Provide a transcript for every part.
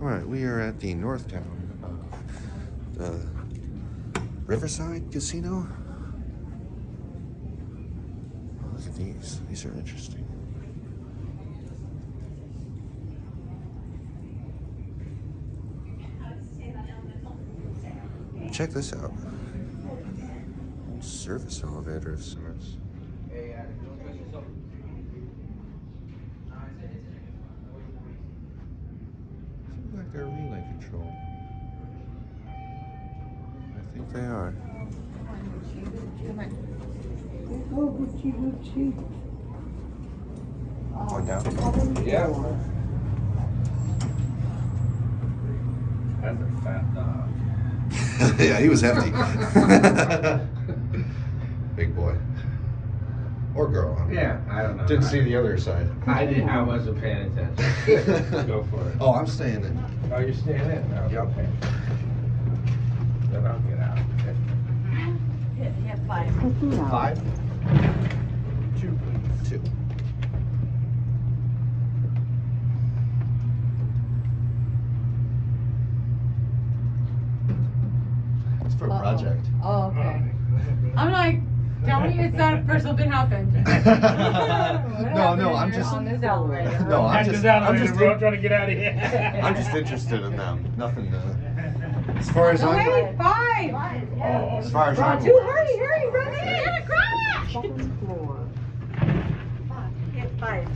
Alright, we are at the north town of the Riverside Casino. Oh, look at these. These are interesting. Check this out. Service elevator of sorts. Seems like they're relay control. I think they are. Going down? Yeah. That's a fat dog. Yeah, he was hefty. Big boy. Or girl. Huh? Yeah, I don't know. Didn't see the other side. I wasn't paying attention. Go for it. Oh, I'm staying in. Oh, you're staying in? Oh, Yep. Okay. Then I'll get out. Yeah, 5. 5? 2, please. 2. It's for a project. Oh, okay. I'm like, tell me it's not something happened. No, I'm just. On this elevator. No, I'm just trying to get out of here. I'm just interested in them. Nothing. As far as I'm. Wait, 5. As far as I'm. Hurry, run in, a crash! Hit 5.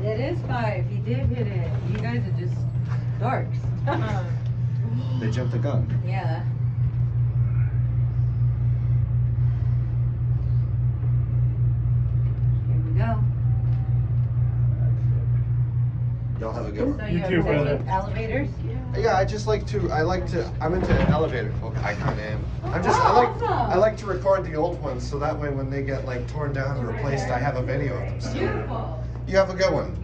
It is 5. He did hit it. You guys are just dorks. They jumped the gun. Yeah. Here we go. Y'all have a good So one. you too, have brother. elevators? Yeah, I'm into elevator. Okay, I kind of am. Awesome. I like to record the old ones so that way when they get like torn down and replaced, I have a video of them still. Beautiful. You have a good one.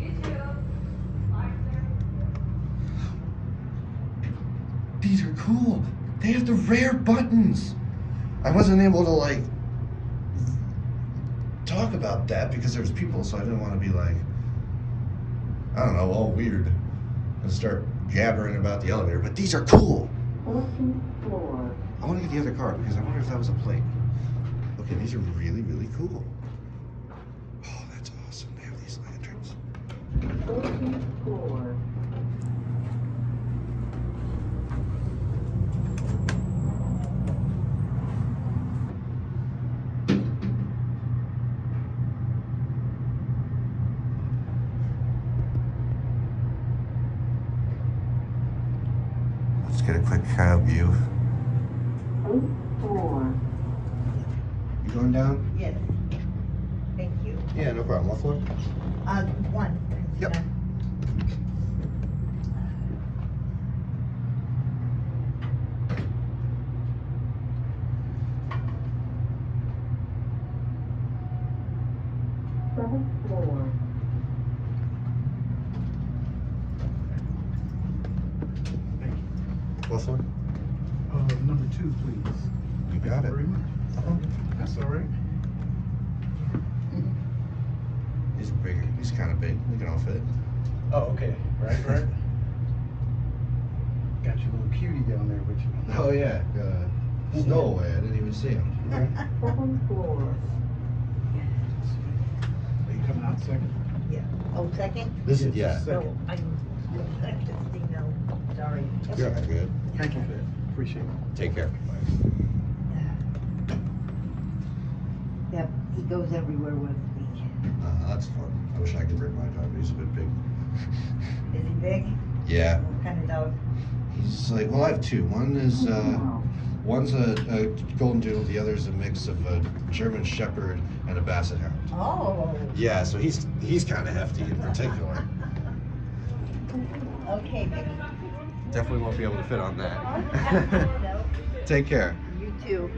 These are cool. They have the rare buttons. I wasn't able to like talk about that because there's people, so I didn't want to be like, I don't know, all weird and start jabbering about the elevator. But these are cool. I want to get the other car because I wonder if that was a plate. Okay, these are really, really cool. Oh, that's awesome. They have these lanterns. Let's get a quick view. You going down? Yes. Thank you. Yeah, no problem. What floor? 1. Yep. What floor? Number 2, please. You got it. Very much. That's all right. He's bigger. He's kind of big. We can all fit. Oh, okay. Right. Got your little cutie down there with you. Oh yeah. Stowaway. I didn't even see him. Are you coming out second? Yeah. Oh, second? This is yeah. No, I'm second. No, sorry. You're all good. Thank you for that. Appreciate it. Take care. Yep, he goes everywhere with me. That's fun. I wish I could bring my dog. He's a bit big. Is he big? Yeah. What kind of dog? He's like, well, I have 2. One is one's a golden doodle. The other is a mix of a German Shepherd and a Basset Hound. Oh. Yeah, so he's kind of hefty in particular. Okay, baby. Definitely won't be able to fit on that. Take care. You too.